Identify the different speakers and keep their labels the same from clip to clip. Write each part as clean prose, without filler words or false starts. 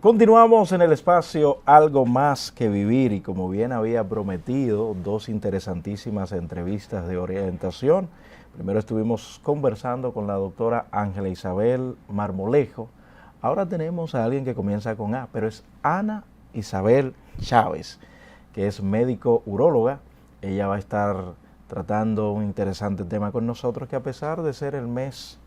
Speaker 1: Continuamos en el espacio Algo Más que Vivir y como bien había prometido, dos interesantísimas entrevistas de orientación. Primero estuvimos conversando con la doctora Ángela Isabel Marmolejo. Ahora tenemos a alguien que comienza con A, pero es Ana Isabel Chávez, que es médico uróloga. Ella va a estar tratando un interesante tema con nosotros, que a pesar de ser el mes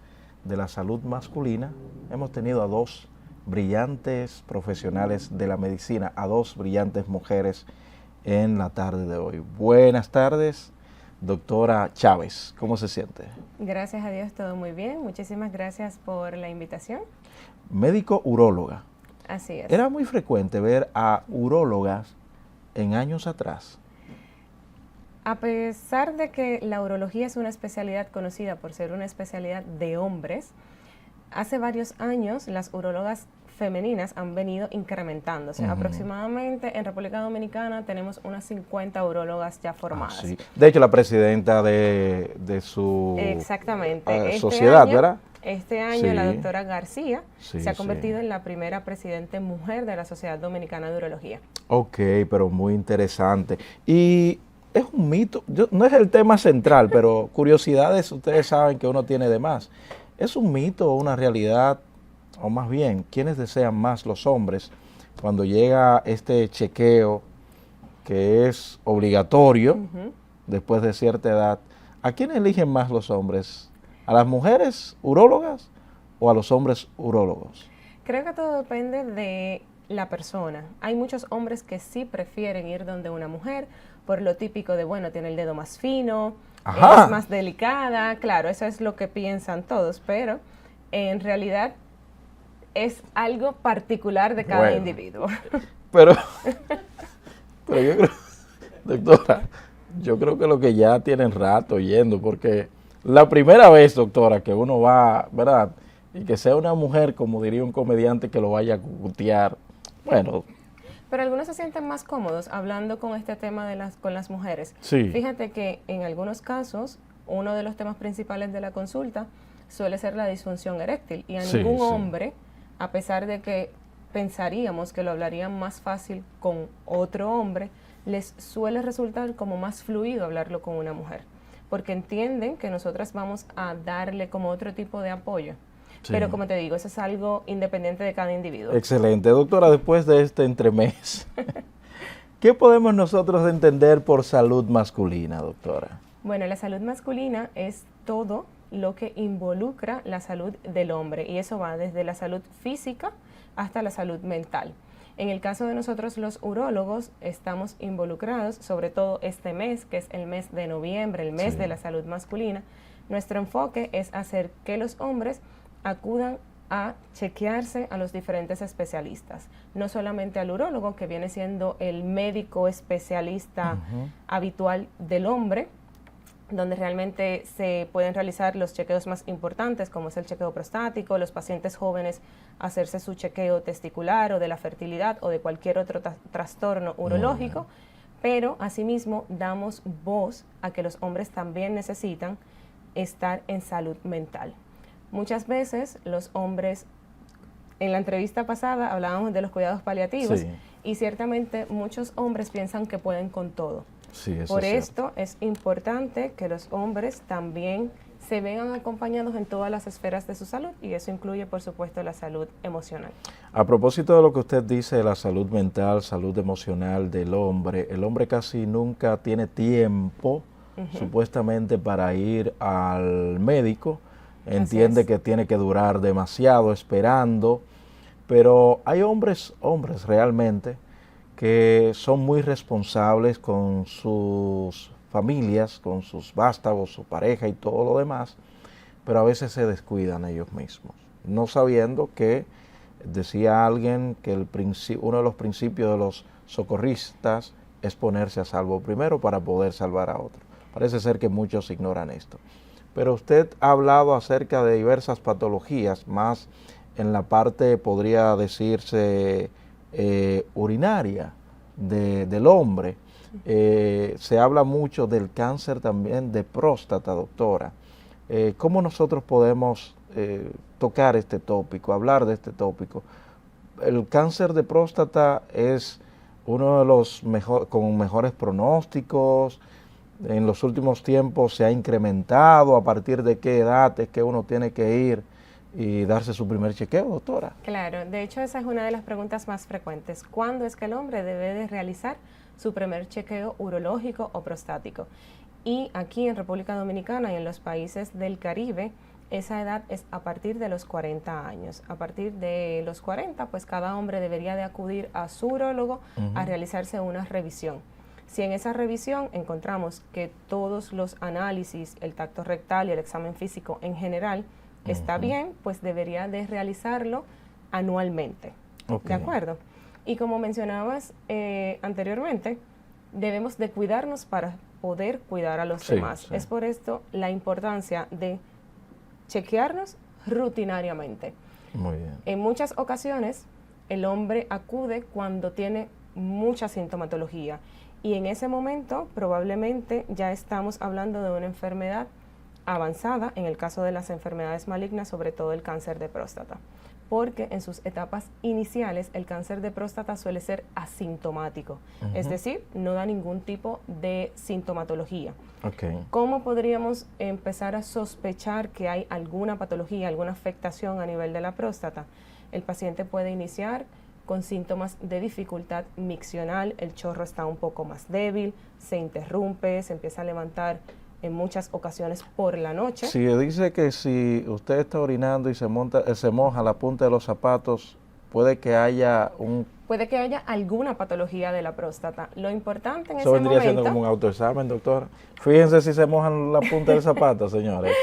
Speaker 1: de la salud masculina, hemos tenido a dos brillantes profesionales de la medicina, a dos brillantes mujeres en la tarde de hoy. Buenas tardes, doctora Chávez, ¿cómo se siente?
Speaker 2: Gracias a Dios, todo muy bien. Muchísimas gracias por la invitación.
Speaker 1: Médico uróloga.
Speaker 2: Así es.
Speaker 1: Era muy frecuente ver a urólogas en años atrás.
Speaker 2: A pesar de que la urología es una especialidad conocida por ser una especialidad de hombres, hace varios años las urólogas femeninas han venido incrementándose. Aproximadamente en República Dominicana tenemos unas 50 urólogas ya formadas.
Speaker 1: Sí. De hecho, la presidenta de su sociedad, ¿verdad?
Speaker 2: Este año
Speaker 1: Sí.
Speaker 2: la doctora García
Speaker 1: Sí,
Speaker 2: se ha convertido
Speaker 1: sí.
Speaker 2: en la primera presidente mujer de la Sociedad Dominicana de Urología.
Speaker 1: Ok, pero muy interesante. Y es un mito, no es el tema central, pero curiosidades ustedes saben que uno tiene de más. ¿Es un mito o una realidad? O más bien, ¿quiénes desean más los hombres cuando llega este chequeo que es obligatorio después de cierta edad? ¿A quién eligen más los hombres? ¿A las mujeres urólogas o a los hombres urólogos?
Speaker 2: Creo que todo depende de la persona. Hay muchos hombres que sí prefieren ir donde una mujer por lo típico de, bueno, tiene el dedo más fino,
Speaker 1: Ajá.
Speaker 2: es más delicada. Claro, eso es lo que piensan todos, pero en realidad es algo particular de cada individuo.
Speaker 1: Pero yo creo, doctora, yo creo que lo que ya tienen rato yendo, porque la primera vez, doctora, que uno va, ¿verdad? Y que sea una mujer, como diría un comediante, que lo vaya a cucutear, bueno.
Speaker 2: Pero algunos se sienten más cómodos hablando con este tema con las mujeres.
Speaker 1: Sí.
Speaker 2: Fíjate que en algunos casos, uno de los temas principales de la consulta suele ser la disfunción eréctil y a ningún hombre, a pesar de que pensaríamos que lo hablarían más fácil con otro hombre, les suele resultar como más fluido hablarlo con una mujer, porque entienden que nosotras vamos a darle como otro tipo de apoyo. Sí. Pero como te digo, eso es algo independiente de cada individuo.
Speaker 1: Excelente. Doctora, después de este entremés, ¿qué podemos nosotros entender por salud masculina, doctora?
Speaker 2: Bueno, la salud masculina es todo lo que involucra la salud del hombre y eso va desde la salud física hasta la salud mental. En el caso de nosotros los urólogos estamos involucrados, sobre todo este mes, que es el mes de noviembre, el mes de la salud masculina. Nuestro enfoque es hacer que los hombres acudan a chequearse a los diferentes especialistas, no solamente al urólogo, que viene siendo el médico especialista habitual del hombre, donde realmente se pueden realizar los chequeos más importantes, como es el chequeo prostático, los pacientes jóvenes hacerse su chequeo testicular o de la fertilidad o de cualquier otro trastorno urológico, pero asimismo damos voz a que los hombres también necesitan estar en salud mental. Muchas veces los hombres, en la entrevista pasada hablábamos de los cuidados paliativos y ciertamente muchos hombres piensan que pueden con todo.
Speaker 1: Sí, eso
Speaker 2: Por
Speaker 1: es
Speaker 2: esto es importante que los hombres también se vean acompañados en todas las esferas de su salud y eso incluye, por supuesto, la salud emocional.
Speaker 1: A propósito de lo que usted dice de la salud mental, salud emocional del hombre, el hombre casi nunca tiene tiempo, supuestamente, para ir al médico. Entiende que tiene que durar demasiado esperando, pero hay hombres realmente que son muy responsables con sus familias, con sus vástagos, su pareja y todo lo demás, pero a veces se descuidan ellos mismos, no sabiendo que, decía alguien, que uno de los principios de los socorristas es ponerse a salvo primero para poder salvar a otro. Parece ser que muchos ignoran esto. Pero usted ha hablado acerca de diversas patologías, más en la parte, podría decirse, urinaria del hombre. Se habla mucho del cáncer también de próstata, doctora. ¿Cómo nosotros podemos tocar este tópico, hablar de este tópico? el cáncer de próstata es uno de los con mejores pronósticos. En los últimos tiempos se ha incrementado. ¿A partir de qué edad es que uno tiene que ir y darse su primer chequeo, doctora?
Speaker 2: Claro, de hecho esa es una de las preguntas más frecuentes. ¿Cuándo es que el hombre debe de realizar su primer chequeo urológico o prostático? Y aquí en República Dominicana y en los países del Caribe, esa edad es a partir de los 40 años. A partir de los 40, pues cada hombre debería de acudir a su urólogo a realizarse una revisión. Si en esa revisión encontramos que todos los análisis, el tacto rectal y el examen físico en general está bien, pues debería de realizarlo anualmente. ¿De acuerdo? Y como mencionabas anteriormente, debemos de cuidarnos para poder cuidar a los demás. Sí. Es por esto la importancia de chequearnos rutinariamente.
Speaker 1: Muy bien.
Speaker 2: En muchas ocasiones el hombre acude cuando tiene mucha sintomatología y en ese momento probablemente ya estamos hablando de una enfermedad avanzada, en el caso de las enfermedades malignas, sobre todo el cáncer de próstata, porque en sus etapas iniciales el cáncer de próstata suele ser asintomático, es decir, no da ningún tipo de sintomatología. ¿Cómo podríamos empezar a sospechar que hay alguna patología, alguna afectación a nivel de la próstata? El paciente puede iniciar con síntomas de dificultad miccional, el chorro está un poco más débil, se interrumpe, se empieza a levantar en muchas ocasiones por la noche.
Speaker 1: Sí, dice que si usted está orinando y se moja la punta de los zapatos, puede que haya
Speaker 2: alguna patología de la próstata. Lo importante en ese
Speaker 1: momento... Eso vendría siendo como un autoexamen, doctora. Fíjense si se mojan la punta del zapato, señores.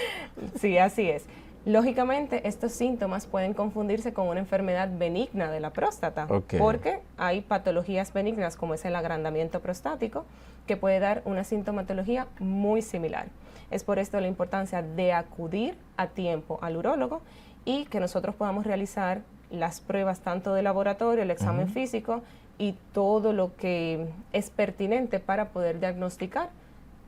Speaker 2: Sí, así es. Lógicamente, estos síntomas pueden confundirse con una enfermedad benigna de la próstata, porque hay patologías benignas como es el agrandamiento prostático, que puede dar una sintomatología muy similar. Es por esto la importancia de acudir a tiempo al urólogo y que nosotros podamos realizar las pruebas tanto de laboratorio, el examen físico y todo lo que es pertinente para poder diagnosticar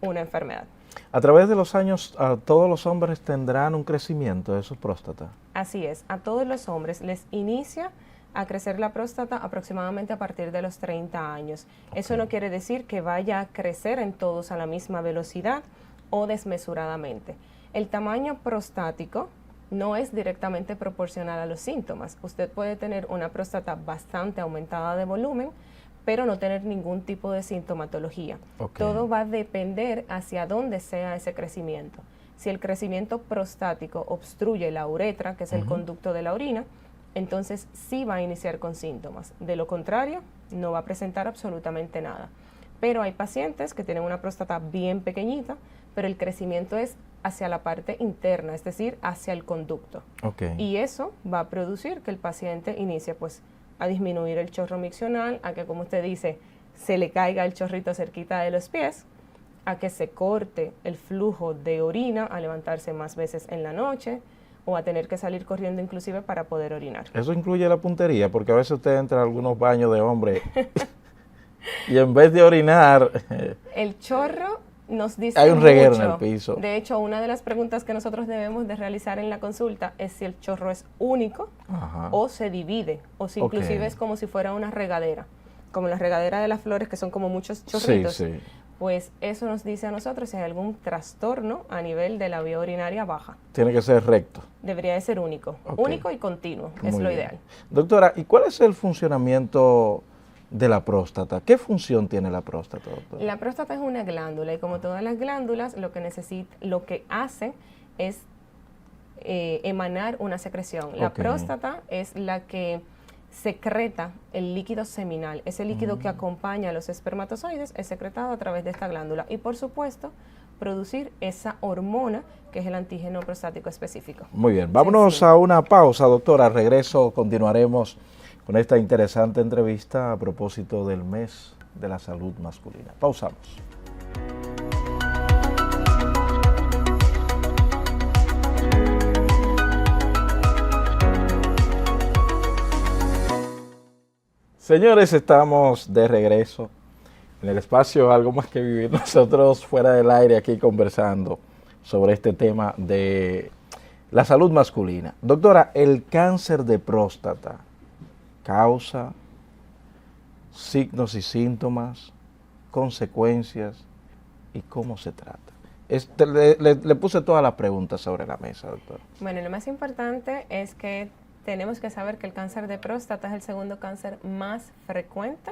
Speaker 2: una enfermedad.
Speaker 1: A través de los años, todos los hombres tendrán un crecimiento de su próstata.
Speaker 2: Así es, a todos los hombres les inicia a crecer la próstata aproximadamente a partir de los 30 años. Eso no quiere decir que vaya a crecer en todos a la misma velocidad o desmesuradamente. El tamaño prostático no es directamente proporcional a los síntomas. Usted puede tener una próstata bastante aumentada de volumen, pero no tener ningún tipo de sintomatología. Todo va a depender hacia dónde sea ese crecimiento. Si el crecimiento prostático obstruye la uretra, que es el conducto de la orina, entonces sí va a iniciar con síntomas. De lo contrario, no va a presentar absolutamente nada. Pero hay pacientes que tienen una próstata bien pequeñita, pero el crecimiento es hacia la parte interna, es decir, hacia el conducto. Y eso va a producir que el paciente inicie pues a disminuir el chorro miccional, a que, como usted dice, se le caiga el chorrito cerquita de los pies, a que se corte el flujo de orina, a levantarse más veces en la noche o a tener que salir corriendo inclusive para poder orinar.
Speaker 1: Eso incluye la puntería, porque a veces usted entra a algunos baños de hombre y en vez de orinar...
Speaker 2: el chorro nos dice
Speaker 1: hay un reguero en el piso.
Speaker 2: De hecho, una de las preguntas que nosotros debemos de realizar en la consulta es si el chorro es único o se divide, o si inclusive es como si fuera una regadera, como la regadera de las flores, que son como muchos chorritos. Pues eso nos dice a nosotros si hay algún trastorno a nivel de la vía urinaria baja.
Speaker 1: Tiene que ser recto.
Speaker 2: Debería de ser único, único y continuo, es lo ideal.
Speaker 1: Doctora, ¿y cuál es el funcionamiento de la próstata? ¿Qué función tiene la próstata, doctora?
Speaker 2: La próstata es una glándula y como todas las glándulas lo que hace es emanar una secreción. La próstata es la que secreta el líquido seminal. Ese líquido que acompaña a los espermatozoides es secretado a través de esta glándula y por supuesto producir esa hormona que es el antígeno prostático específico.
Speaker 1: Muy bien, vámonos a una pausa, doctora. Al regreso continuaremos con esta interesante entrevista a propósito del mes de la salud masculina. Pausamos. Señores, estamos de regreso en el espacio Algo Más Que Vivir. Nosotros fuera del aire aquí conversando sobre este tema de la salud masculina. Doctora, el cáncer de próstata causa, signos y síntomas, consecuencias y cómo se trata. Le puse todas las preguntas sobre la mesa, doctora.
Speaker 2: Bueno, lo más importante es que tenemos que saber que el cáncer de próstata es el segundo cáncer más frecuente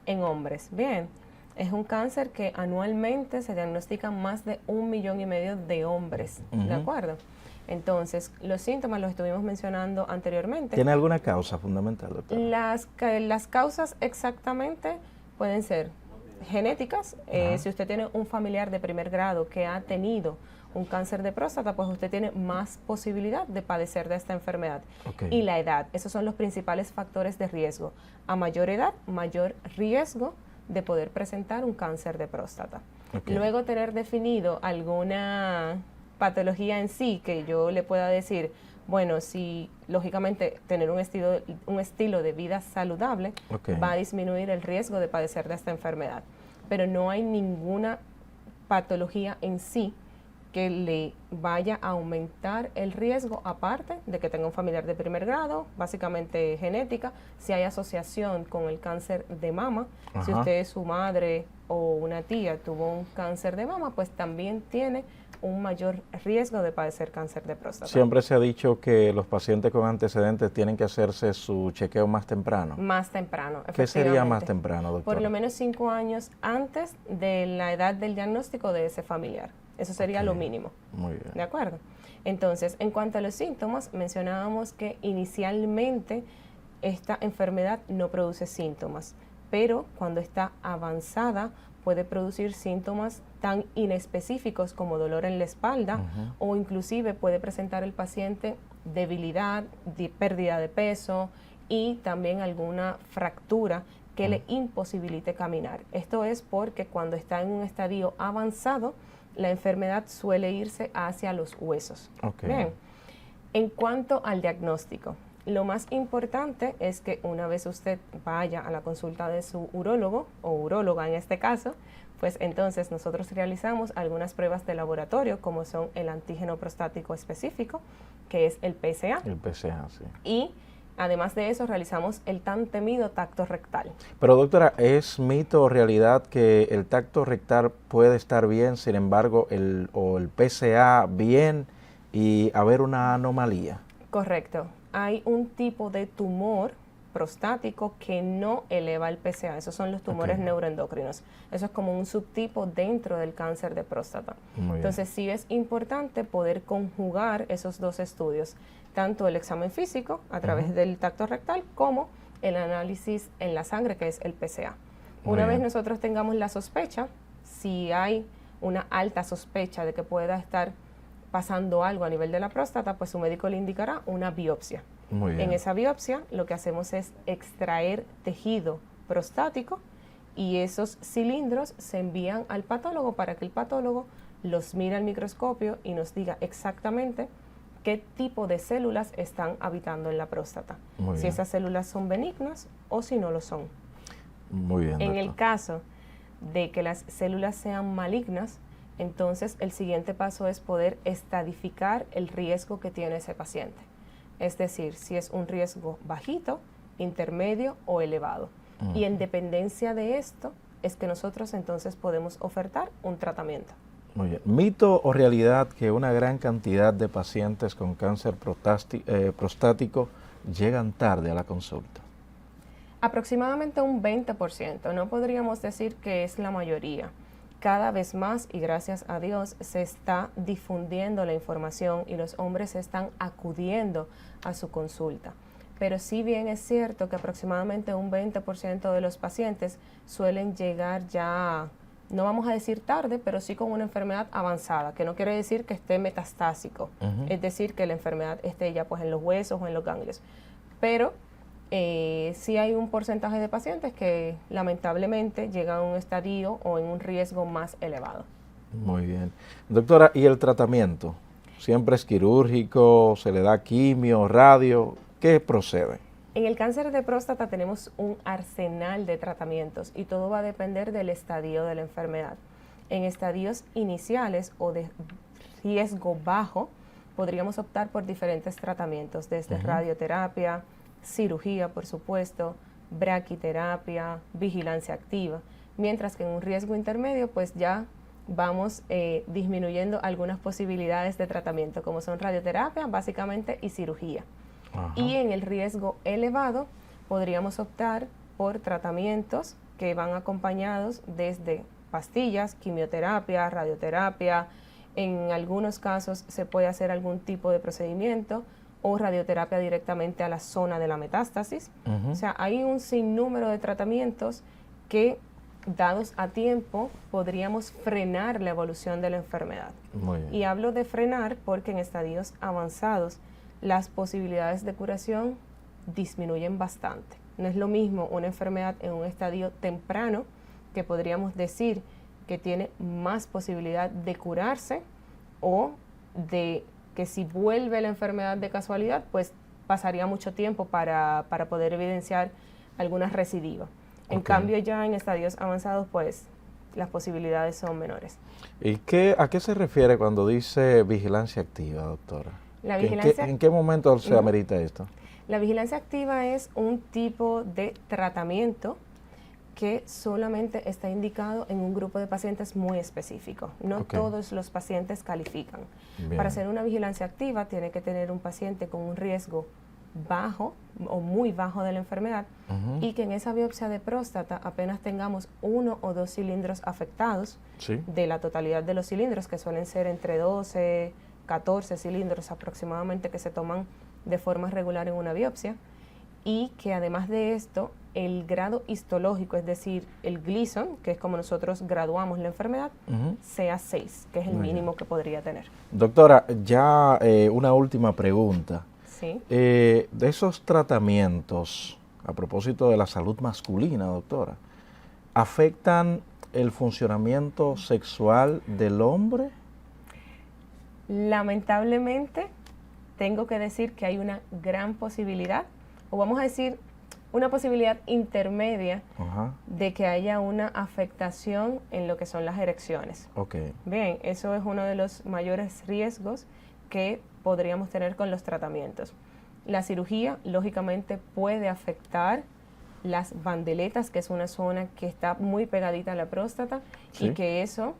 Speaker 2: en hombres. Bien, es un cáncer que anualmente se diagnostican más de 1,5 millones de hombres, ¿de acuerdo? Entonces, los síntomas los estuvimos mencionando anteriormente.
Speaker 1: ¿Tiene alguna causa fundamental, doctora?
Speaker 2: Las causas exactamente pueden ser genéticas. Si usted tiene un familiar de primer grado que ha tenido un cáncer de próstata, pues usted tiene más posibilidad de padecer de esta enfermedad.
Speaker 1: Okay.
Speaker 2: Y la edad, esos son los principales factores de riesgo. A mayor edad, mayor riesgo de poder presentar un cáncer de próstata. Okay. Luego tener definido alguna patología en sí que yo le pueda decir, bueno, si lógicamente tener un estilo de vida saludable va a disminuir el riesgo de padecer de esta enfermedad. Pero no hay ninguna patología en sí que le vaya a aumentar el riesgo, aparte de que tenga un familiar de primer grado, básicamente genética, si hay asociación con el cáncer de mama, si usted, su madre o una tía tuvo un cáncer de mama, pues también tiene un mayor riesgo de padecer cáncer de próstata.
Speaker 1: Siempre se ha dicho que los pacientes con antecedentes tienen que hacerse su chequeo más temprano.
Speaker 2: Más temprano, efectivamente.
Speaker 1: ¿Qué sería más temprano, doctora?
Speaker 2: Por lo menos 5 años antes de la edad del diagnóstico de ese familiar. Eso sería lo mínimo.
Speaker 1: Muy bien.
Speaker 2: ¿De acuerdo? Entonces, en cuanto a los síntomas, mencionábamos que inicialmente esta enfermedad no produce síntomas, pero cuando está avanzada puede producir síntomas tan inespecíficos como dolor en la espalda o inclusive puede presentar el paciente debilidad, pérdida de peso y también alguna fractura que le imposibilite caminar. Esto es porque cuando está en un estadio avanzado, la enfermedad suele irse hacia los huesos. Bien. En cuanto al diagnóstico, lo más importante es que una vez usted vaya a la consulta de su urólogo o uróloga en este caso, pues entonces nosotros realizamos algunas pruebas de laboratorio como son el antígeno prostático específico, que es el PSA.
Speaker 1: El PSA, sí.
Speaker 2: Y además de eso, realizamos el tan temido tacto rectal.
Speaker 1: Pero doctora, ¿es mito o realidad que el tacto rectal puede estar bien, sin embargo, el PSA bien y haber una anomalía?
Speaker 2: Correcto. Hay un tipo de tumor prostático que no eleva el PSA. Esos son los tumores neuroendocrinos. Eso es como un subtipo dentro del cáncer de próstata. Entonces, sí es importante poder conjugar esos dos estudios, tanto el examen físico a través del tacto rectal como el análisis en la sangre, que es el PSA. Una vez nosotros tengamos la sospecha, si hay una alta sospecha de que pueda estar pasando algo a nivel de la próstata, pues su médico le indicará una biopsia. En esa biopsia lo que hacemos es extraer tejido prostático y esos cilindros se envían al patólogo para que el patólogo los mire al microscopio y nos diga exactamente qué tipo de células están habitando en la próstata. Si esas células son benignas o si no lo son.
Speaker 1: Muy bien,
Speaker 2: en el caso de que las células sean malignas, entonces el siguiente paso es poder estadificar el riesgo que tiene ese paciente. Es decir, si es un riesgo bajito, intermedio o elevado. Y en dependencia de esto es que nosotros entonces podemos ofertar un tratamiento.
Speaker 1: Muy bien. ¿Mito o realidad que una gran cantidad de pacientes con cáncer prostático llegan tarde a la consulta?
Speaker 2: Aproximadamente un 20%. No podríamos decir que es la mayoría. Cada vez más, y gracias a Dios, se está difundiendo la información y los hombres están acudiendo a su consulta. Pero si bien es cierto que aproximadamente un 20% de los pacientes suelen llegar ya, no vamos a decir tarde, pero sí con una enfermedad avanzada, que no quiere decir que esté metastásico, es decir, que la enfermedad esté ya pues en los huesos o en los ganglios. Pero sí hay un porcentaje de pacientes que lamentablemente llegan a un estadio o en un riesgo más elevado.
Speaker 1: Muy bien. Doctora, ¿y el tratamiento? ¿Siempre es quirúrgico? ¿Se le da quimio, radio? ¿Qué procede?
Speaker 2: En el cáncer de próstata tenemos un arsenal de tratamientos y todo va a depender del estadio de la enfermedad. En estadios iniciales o de riesgo bajo, podríamos optar por diferentes tratamientos, desde radioterapia, cirugía, por supuesto, braquiterapia, vigilancia activa, mientras que en un riesgo intermedio pues ya vamos disminuyendo algunas posibilidades de tratamiento, como son radioterapia básicamente y cirugía. Ajá. Y en el riesgo elevado podríamos optar por tratamientos que van acompañados desde pastillas, quimioterapia, radioterapia. En algunos casos se puede hacer algún tipo de procedimiento o radioterapia directamente a la zona de la metástasis. Uh-huh. O sea, hay un sinnúmero de tratamientos que, dados a tiempo, podríamos frenar la evolución de la enfermedad. Muy bien. Y hablo de frenar porque en estadios avanzados las posibilidades de curación disminuyen bastante. No es lo mismo una enfermedad en un estadio temprano, que podríamos decir que tiene más posibilidad de curarse, o de que si vuelve la enfermedad de casualidad, pues pasaría mucho tiempo para poder evidenciar alguna recidiva. En cambio, ya en estadios avanzados, pues las posibilidades son menores.
Speaker 1: ¿Y a qué se refiere cuando dice vigilancia activa, doctora?
Speaker 2: La vigilancia,
Speaker 1: ¿En qué momento se amerita esto?
Speaker 2: La vigilancia activa es un tipo de tratamiento que solamente está indicado en un grupo de pacientes muy específico. No todos los pacientes califican. Bien. Para hacer una vigilancia activa tiene que tener un paciente con un riesgo bajo o muy bajo de la enfermedad, uh-huh, y que en esa biopsia de próstata apenas tengamos 1 o 2 cilindros afectados, ¿sí?, de la totalidad de los cilindros, que suelen ser entre 12, 14 cilindros aproximadamente que se toman de forma regular en una biopsia, y que además de esto el grado histológico, es decir, el Gleason, que es como nosotros graduamos la enfermedad, uh-huh, sea 6, que es el mínimo que podría tener.
Speaker 1: Doctora, ya una última pregunta.
Speaker 2: Sí.
Speaker 1: De esos tratamientos, a propósito de la salud masculina, doctora, ¿afectan el funcionamiento sexual del hombre?
Speaker 2: Lamentablemente, tengo que decir que hay una gran posibilidad, o vamos a decir, una posibilidad intermedia, uh-huh, de que haya una afectación en lo que son las erecciones.
Speaker 1: Okay.
Speaker 2: Bien, eso es uno de los mayores riesgos que podríamos tener con los tratamientos. La cirugía, lógicamente, puede afectar las bandeletas, que es una zona que está muy pegadita a la próstata, ¿sí?, y que eso,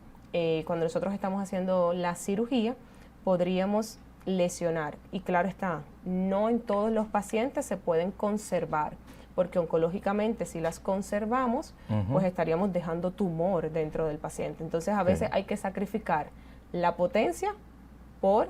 Speaker 2: cuando nosotros estamos haciendo la cirugía, podríamos lesionar. Y claro está, no en todos los pacientes se pueden conservar, porque oncológicamente si las conservamos, uh-huh, pues estaríamos dejando tumor dentro del paciente. Entonces a veces hay que sacrificar la potencia por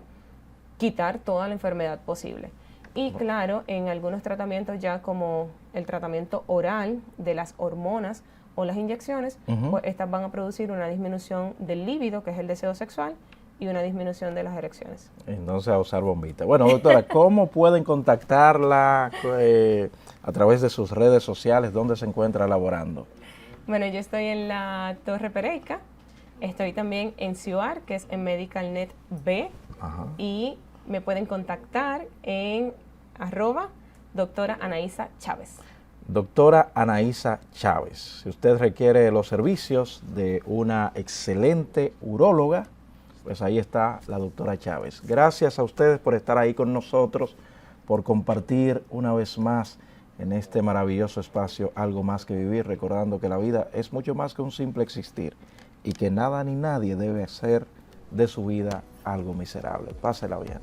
Speaker 2: quitar toda la enfermedad posible. Y claro, en algunos tratamientos ya como el tratamiento oral de las hormonas o las inyecciones, uh-huh, pues estas van a producir una disminución del líbido, que es el deseo sexual, y una disminución de las erecciones.
Speaker 1: Entonces a usar bombita. Bueno, doctora, ¿cómo pueden contactarla a través de sus redes sociales? ¿Dónde se encuentra laborando?
Speaker 2: Bueno, yo estoy en la Torre Pereica, estoy también en CIUAR, que es en MedicalNet B, ajá, y me pueden contactar en @doctora Anaísa Chávez.
Speaker 1: Doctora Anaísa Chávez. Si usted requiere los servicios de una excelente uróloga, pues ahí está la doctora Chávez. Gracias a ustedes por estar ahí con nosotros, por compartir una vez más en este maravilloso espacio Algo Más que Vivir, recordando que la vida es mucho más que un simple existir y que nada ni nadie debe hacer de su vida algo miserable. Pásela bien.